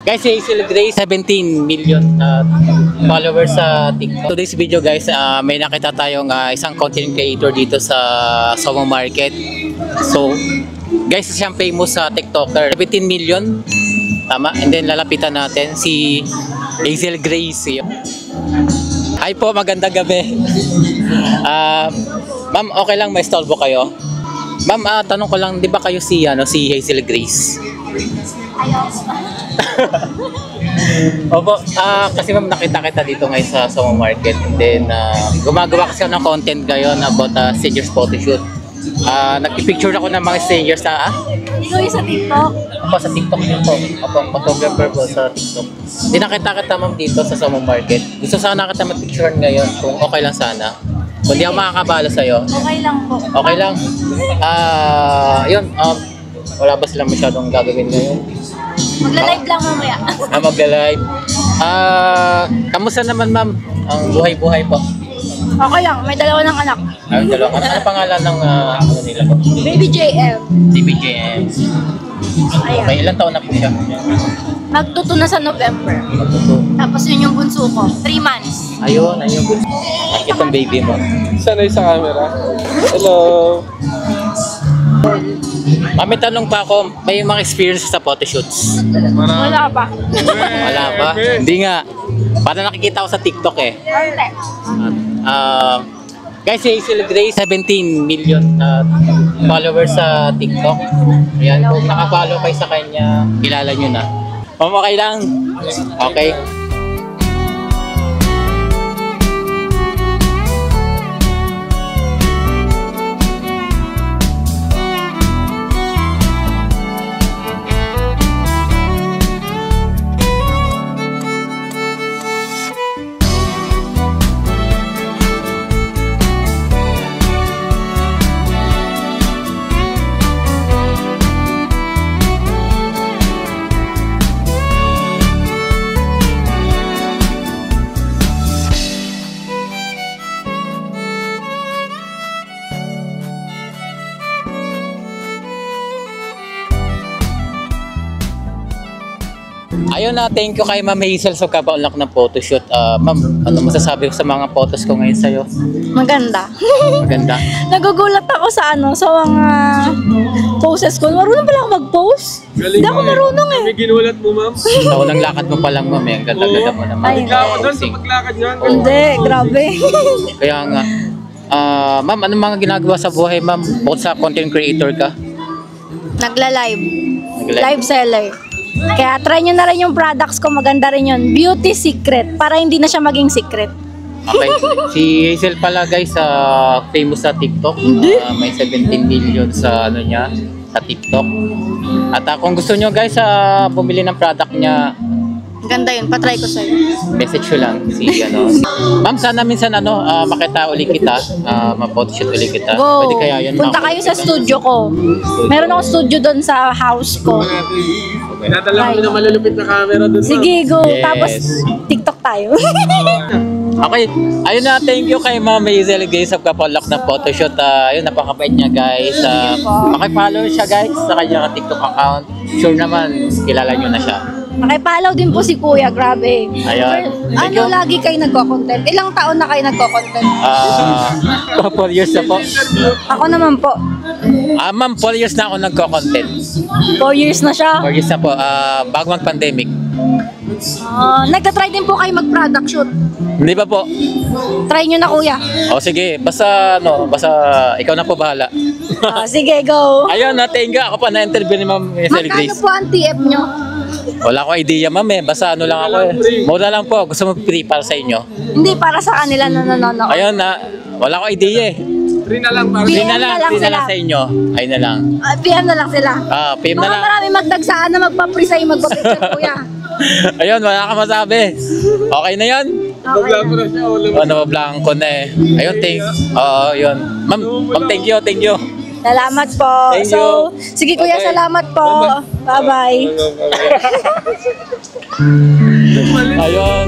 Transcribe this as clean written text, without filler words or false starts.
Guys, si Hazel Grace, 17 million followers sa TikTok. Today's video guys, may nakita tayong isang content creator dito sa Somo Market. So, guys, siyang famous sa TikToker. 17 million, tama? And then lalapitan natin si Hazel Grace. Hi po, magandang gabi. Ma'am, okay lang may stolbo kayo? Ma'am, tanong ko lang, di ba kayo si Hazel Grace? Opo, kasi ma'am nakita kita dito ngayon sa Somo Market, and then gumagawa kasi ako ng content ngayon about seniors photoshoot. Nagpipicture ako ng mga seniors na Ikaw yung sa TikTok? Opo, sa TikTok din po. Opo, photographer po sa TikTok. Hindi nakita kita ma'am dito sa Somo Market. Gusto sana kita mag-picture ngayon kung okay lang sana. Kung di ako makakabala sa'yo. Okay lang po. Okay lang. Yun, wala ba silang masyadong gagawin ngayon? Magla-live lang mamaya. Magla-live. Kamusta naman ma'am ang buhay-buhay po? Okay lang, may dalawa ng anak. Dalawa. Ano pangalan ng nila po? Baby JM. DBJM. Ayan. May ilang taon na po siya? Magtuto na sa November. Tapos yun yung bunso ko. 3 months. Ayun. Itong baby mo. Sanay sa camera. Hello. May tanong pa ako, may mga experience sa photoshoots? Wala pa. Wala ba? Hindi nga. Para nakikita ko sa TikTok eh. Guys, si Hazel Grace, 17 million followers sa TikTok. Ayan, kung nakafollow kayo sa kanya, kilala nyo na. Okay lang? Okay. Ayun na, thank you kay Ma'am Hazel sa kapaunlak ng photoshoot. Ma'am, ano masasabi ko sa mga photos ko ngayon sa'yo? Maganda. Maganda. Nagugulat ako sa mga poses ko. Marunong pala ako mag-pose. Hindi ako marunong eh. May ginulat mo, ma'am. Sa unang lakad mo pa lang ma'am, ang ganda-ganda mo naman. Ay, Ikaw doon sa paglakad niyan. Hindi, grabe. Kaya nga, ma'am, anong mga ginagawa sa buhay ma'am? Bukod sa content creator ka? Nagla-live. Live seller. Kaya try nyo na rin yung products ko, maganda rin yun. Beauty secret, para hindi na siya maging secret. Okay. Si Hazel pala guys, famous sa TikTok. May 17 million sa niya, sa TikTok. At kung gusto nyo guys, bumili ng product niya, Ganda yun, patry ko sa'yo. message ko lang si Ma'am, sana minsan makita uli kita, ma-photoshoot uli kita. Go! Pwede kaya yun? Punta kayo sa studio ko. Meron akong studio doon sa house ko. Nadala ko na malulupit na camera doon. Sige, go! Yes. Tapos, TikTok tayo. Okay, ayun na, thank you kay Ma'am Hazel Grace sa kapalak ng photoshoot. Ayun, napakabait niya guys. Pakipollow siya guys sa kanyang TikTok account. Sure naman, kilala nyo na siya. Nakipollow din po si Kuya, grabe. Ayun. Thank you. Lagi kayo nagko-content? Ilang taon na kayo nagko-content? 4 years na po. Ako naman po. Ma'am, 4 years na ako nagko-content. 4 years na siya. 4 years na po, bago mag-pandemic. Nagtatry din po kayo mag-product shoot. Hindi pa po. Try nyo na Kuya. O sige, basta ikaw na po bahala. Sige, go. Ayun, thank you. Ako pa na-interview ni Ma'am Hazel Magkano Grace. po ang TF nyo? Wala ko idea ma'am basta lang ako eh. Mura lang po, gusto mo free para sa inyo. Hindi, para sa kanila na nanonood. Ayun wala ko idea eh. Free na lang para Free PM na lang sila. sa inyo. Ayun na lang. PM na lang sila. PM na Baka lang. marami magdagsaan na magpa-free sa'yo, magpa-picture Kuya. Ayun, wala ka masabi. Okay na yun? Bagla ko na siya. Blanco na eh. Ayun, yun. Ma'am, thank you. Salamat po. Thank So, you. sige Kuya, Okay. salamat po. Bye-bye. Ayun.